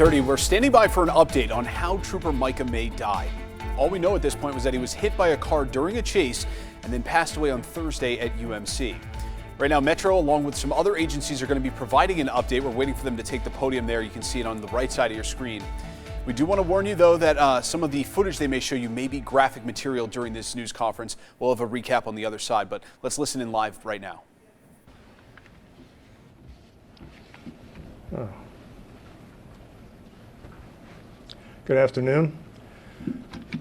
We're standing by for an update on how Trooper Micah May died. All we know at this point was that he was hit by a car during a chase and then passed away on Thursday at UMC. Right now, Metro, along with some other agencies, are going to be providing an update. We're waiting for them to take the podium there. You can see it on the right side of your screen. We do want to warn you, though, that some of the footage they may show you may be graphic material during this news conference. We'll have a recap on the other side, but let's listen in live right now. Good afternoon.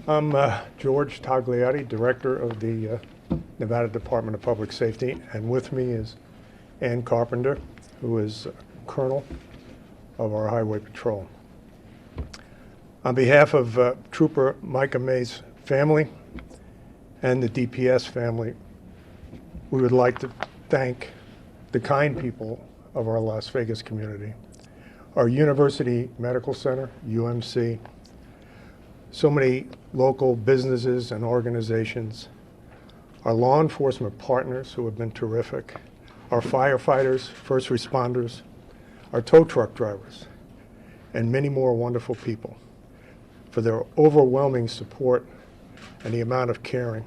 I'm George Tagliati, Director of the Nevada Department of Public Safety, and with me is Ann Carpenter, who is Colonel of our Highway Patrol. On behalf of Trooper Micah May's family and the DPS family, we would like to thank the kind people of our Las Vegas community, our University Medical Center, UMC, so many local businesses and organizations, our law enforcement partners who have been terrific, our firefighters, first responders, our tow truck drivers, and many more wonderful people for their overwhelming support and the amount of caring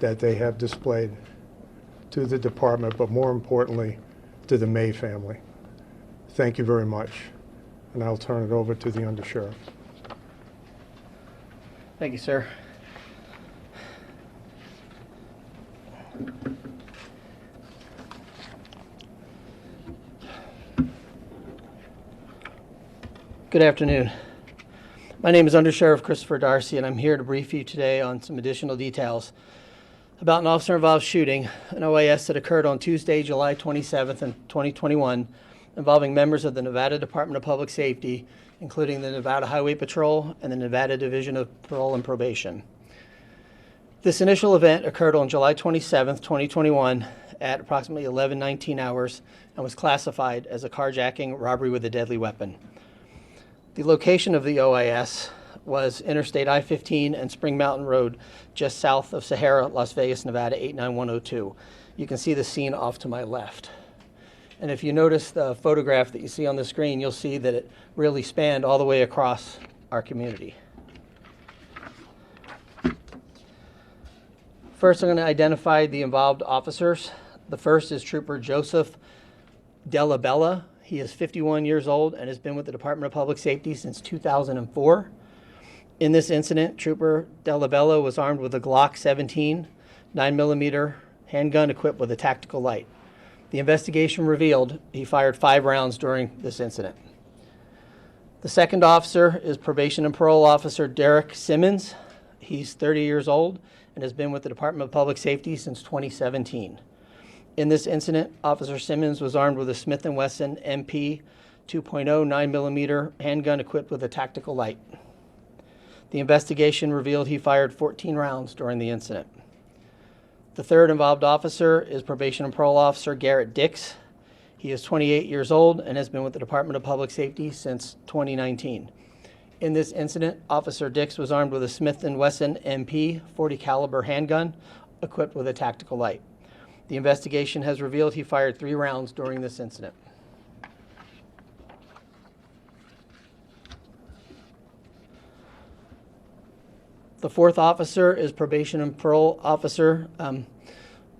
that they have displayed to the department, but more importantly, to the May family. Thank you very much, and I'll turn it over to the Undersheriff. Thank you, sir. Good afternoon. My name is Undersheriff Christopher Darcy, and I'm here to brief you today on some additional details about an officer-involved shooting, an OAS that occurred on Tuesday, July 27th, 2021, involving members of the Nevada Department of Public Safety, including the Nevada Highway Patrol and the Nevada Division of Parole and Probation. This initial event occurred on July 27th, 2021 at approximately 11:19 hours and was classified as a carjacking robbery with a deadly weapon. The location of the OAS was Interstate I-15 and Spring Mountain Road, just south of Sahara, Las Vegas, Nevada 89102. You can see the scene off to my left. And if you notice the photograph that you see on the screen, you'll see that it really spanned all the way across our community. First, I'm going to identify the involved officers. The first is Trooper Joseph Della Bella. He is 51 years old and has been with the Department of Public Safety since 2004. In this incident, Trooper Della Bella was armed with a Glock 17 9mm handgun equipped with a tactical light. The investigation revealed he fired 5 rounds during this incident. The second officer is Probation and Parole Officer Derek Simmons. He's 30 years old and has been with the Department of Public Safety since 2017. In this incident, Officer Simmons was armed with a Smith & Wesson MP 2.0 9mm handgun equipped with a tactical light. The investigation revealed he fired 14 rounds during the incident. The third involved officer is Probation and Parole Officer Garrett Dix. He is 28 years old and has been with the Department of Public Safety since 2019. In this incident, Officer Dix was armed with a Smith & Wesson MP 40 caliber handgun equipped with a tactical light. The investigation has revealed he fired 3 rounds during this incident. The fourth officer is Probation and Parole Officer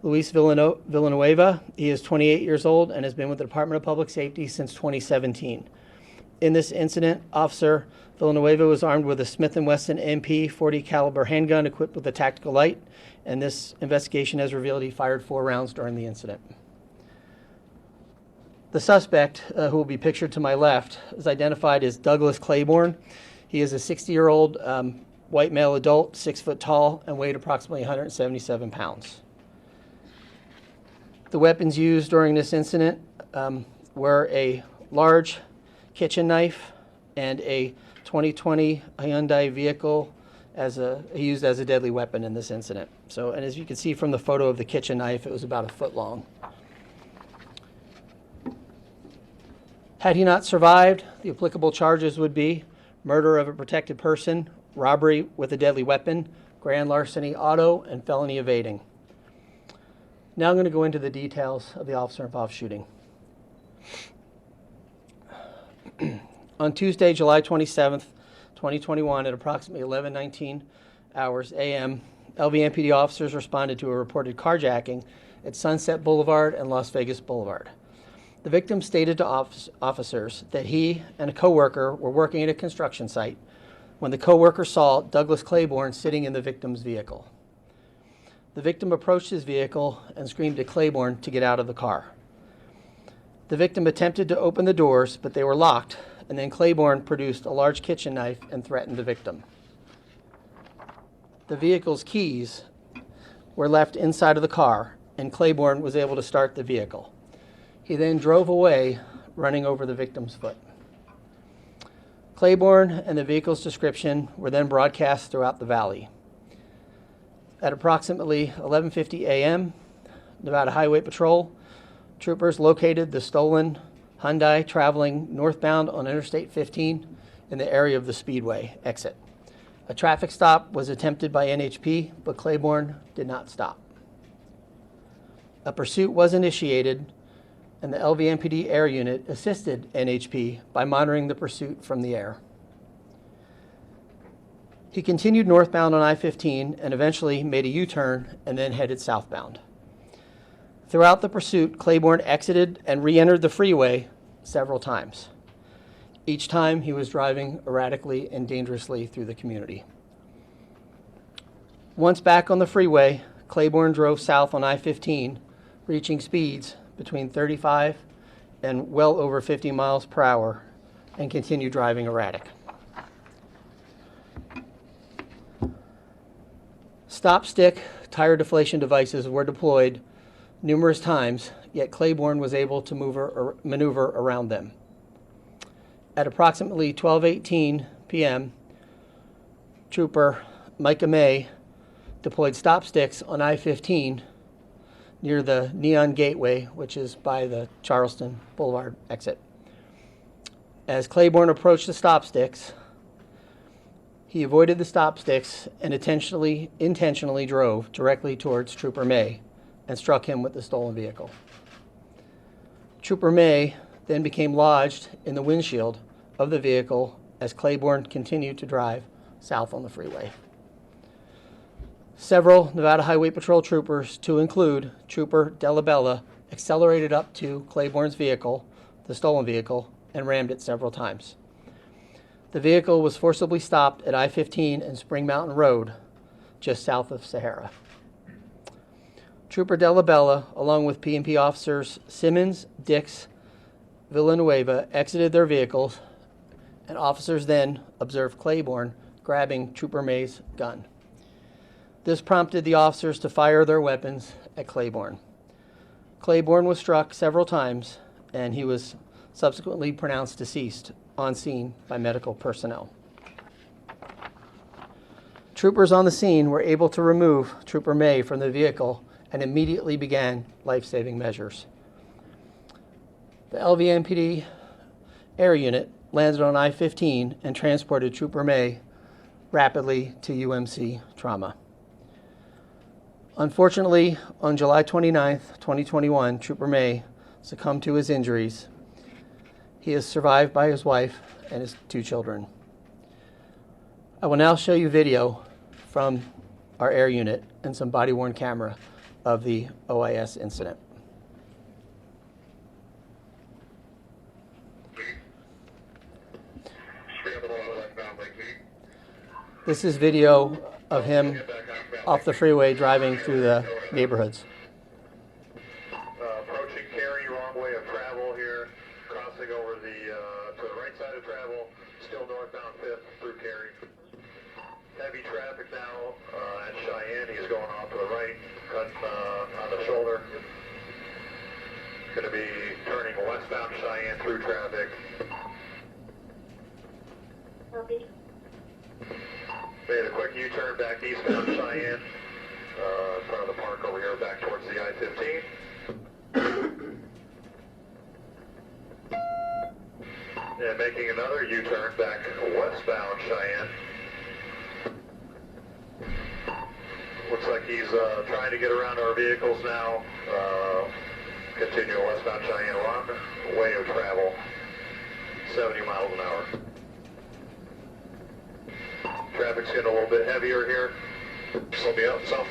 Luis Villanueva. He is 28 years old and has been with the Department of Public Safety since 2017. In this incident, Officer Villanueva was armed with a Smith & Wesson MP 40 caliber handgun equipped with a tactical light, and this investigation has revealed he fired 4 rounds during the incident. The suspect, who will be pictured to my left, is identified as Douglas Claiborne. He is a 60-year-old white male adult, 6 foot tall, and weighed approximately 177 pounds. The weapons used during this incident were a large kitchen knife and a 2020 Hyundai vehicle used as a deadly weapon in this incident. So, and as you can see from the photo of the kitchen knife, it was about 1 foot long. Had he not survived, the applicable charges would be murder of a protected person, robbery with a deadly weapon, grand larceny auto, and felony evading. Now I'm going to go into the details of the officer-involved shooting. On Tuesday, July 27th, 2021, at approximately 11:19 hours a.m., LVMPD officers responded to a reported carjacking at Sunset Boulevard and Las Vegas Boulevard. The victim stated to officers that he and a coworker were working at a construction site when the coworker saw Douglas Claiborne sitting in the victim's vehicle. The victim approached his vehicle and screamed at Claiborne to get out of the car. The victim attempted to open the doors, but they were locked, and then Claiborne produced a large kitchen knife and threatened the victim. The vehicle's keys were left inside of the car, and Claiborne was able to start the vehicle. He then drove away, running over the victim's foot. Claiborne and the vehicle's description were then broadcast throughout the valley. At approximately 11:50 a.m., Nevada Highway Patrol troopers located the stolen Hyundai traveling northbound on Interstate 15 in the area of the Speedway exit. A traffic stop was attempted by NHP, but Claiborne did not stop. A pursuit was initiated, and the LVMPD air unit assisted NHP by monitoring the pursuit from the air. He continued northbound on I-15 and eventually made a U-turn and then headed southbound. Throughout the pursuit, Claiborne exited and re-entered the freeway several times. Each time he was driving erratically and dangerously through the community. Once back on the freeway, Claiborne drove south on I-15, reaching speeds between 35 and well over 50 miles per hour, and continued driving erratic. Stop stick tire deflation devices were deployed numerous times, yet Claiborne was able to maneuver around them. At approximately 12:18 p.m., Trooper Micah May deployed stop sticks on I-15 near the Neon Gateway, which is by the Charleston Boulevard exit. As Claiborne approached the stop sticks, he avoided the stop sticks and intentionally drove directly towards Trooper May and struck him with the stolen vehicle. Trooper May then became lodged in the windshield of the vehicle as Claiborne continued to drive south on the freeway. Several Nevada Highway Patrol troopers, to include Trooper Delabella, accelerated up to Claiborne's vehicle, the stolen vehicle, and rammed it several times. The vehicle was forcibly stopped at I-15 and Spring Mountain Road, just south of Sahara. Trooper Delabella, along with P&P officers Simmons, Dix, Villanueva, exited their vehicles, and officers then observed Claiborne grabbing Trooper May's gun. This prompted the officers to fire their weapons at Claiborne. Claiborne was struck several times, and he was subsequently pronounced deceased on scene by medical personnel. Troopers on the scene were able to remove Trooper May from the vehicle and immediately began life-saving measures. The LVMPD air unit landed on I-15 and transported Trooper May rapidly to UMC trauma. Unfortunately, on July 29, 2021, Trooper May succumbed to his injuries. He is survived by his wife and his 2 children. I will now show you video from our air unit and some body-worn camera of the OIS incident. This is video of him off the freeway driving through the neighborhoods. Approaching Cary, wrong way of travel here, crossing over to the right side of travel, still northbound 5th through Cary. Heavy traffic now at Cheyenne. He's going off to the right, cut on the shoulder. Going to be turning westbound Cheyenne through traffic. Made a quick U-turn back eastbound Cheyenne, in front of the park over here, back towards the I-15. And making another U-turn back westbound Cheyenne. Looks like he's trying to get around our vehicles now. Continuing westbound Cheyenne, wrong way of travel. 70 miles an hour. Traffic's getting a little bit heavier here. Slow me up some.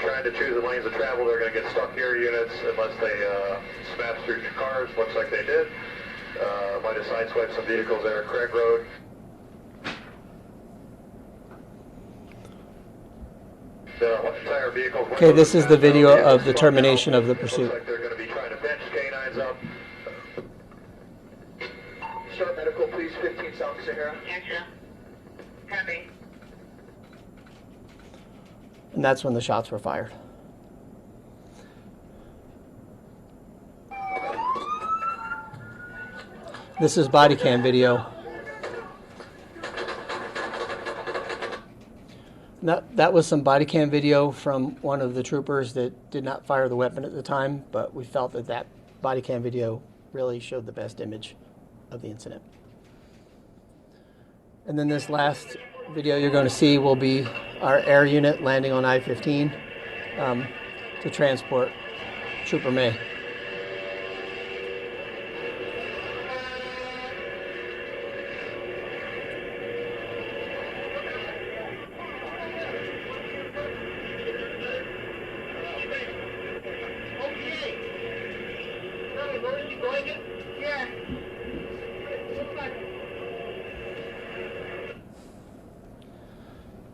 Trying to choose the lanes of travel, they're going to get stuck here, units, unless they smash through cars. Looks like they did. Might have sideswiped some vehicles there at Craig Road. The entire vehicle. Okay, this is the video of the termination of the pursuit. Looks like they're going to be trying to bench canines up. Start medical, please. 15 South Sahara. Gotcha. Copy. And that's when the shots were fired. This is body cam video. That was some body cam video from one of the troopers that did not fire the weapon at the time, but we felt that that body cam video really showed the best image of the incident. And then this last video you're going to see will be our air unit landing on I-15 to transport Trooper May.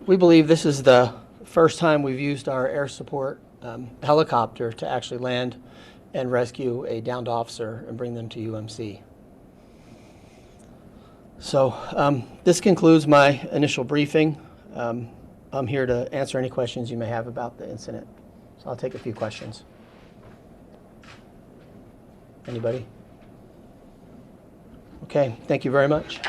We believe this is the first time we've used our air support helicopter to actually land and rescue a downed officer and bring them to UMC. So this concludes my initial briefing. I'm here to answer any questions you may have about the incident. So I'll take a few questions. Anybody? Okay, thank you very much.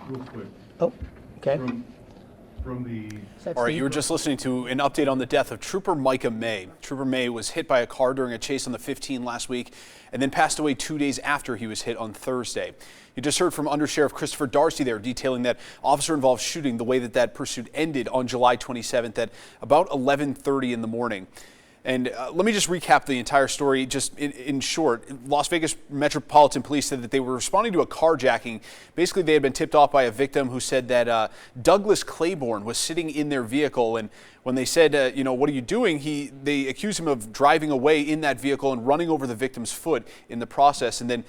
Real quick, Oh, okay. from the Is that All right, Steve? you were just listening to an update on the death of Trooper Micah May. Trooper May was hit by a car during a chase on the 15 last week and then passed away 2 days after he was hit on Thursday. You just heard from Undersheriff Christopher Darcy there detailing that officer-involved shooting, the way that that pursuit ended on July 27th at about 11:30 in the morning. And let me just recap the entire story just in short. Las Vegas Metropolitan Police said that they were responding to a carjacking. Basically, they had been tipped off by a victim who said that Douglas Claiborne was sitting in their vehicle. And when they said, you know, what are you doing? They accused him of driving away in that vehicle and running over the victim's foot in the process. And then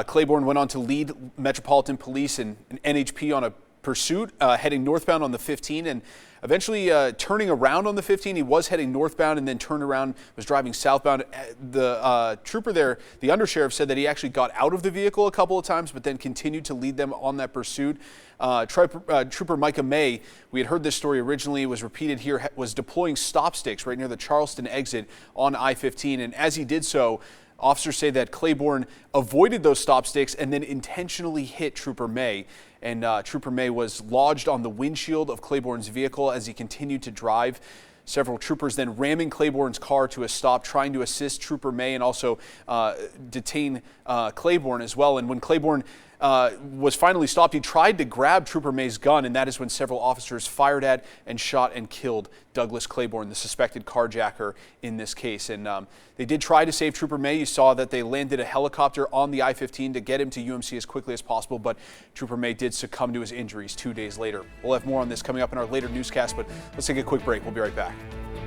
Claiborne went on to lead Metropolitan Police and NHP on a pursuit heading northbound on the 15 and eventually turning around on the 15. He was heading northbound and then turned around, was driving southbound. The trooper there, the undersheriff, said that he actually got out of the vehicle a couple of times but then continued to lead them on that pursuit. Trooper Micah May, we had heard this story originally, it was repeated here, was deploying stop sticks right near the Charleston exit on I-15, and as he did so, officers say that Claiborne avoided those stop sticks and then intentionally hit Trooper May. And Trooper May was lodged on the windshield of Claiborne's vehicle as he continued to drive. Several troopers then ramming Claiborne's car to a stop, trying to assist Trooper May and also detain Claiborne as well. And when Claiborne was finally stopped, he tried to grab Trooper May's gun, and that is when several officers fired at and shot and killed Douglas Claiborne, the suspected carjacker in this case. And they did try to save Trooper May. You saw that they landed a helicopter on the I-15 to get him to UMC as quickly as possible, but Trooper May did succumb to his injuries 2 days later. We'll have more on this coming up in our later newscast, but let's take a quick break. We'll be right back.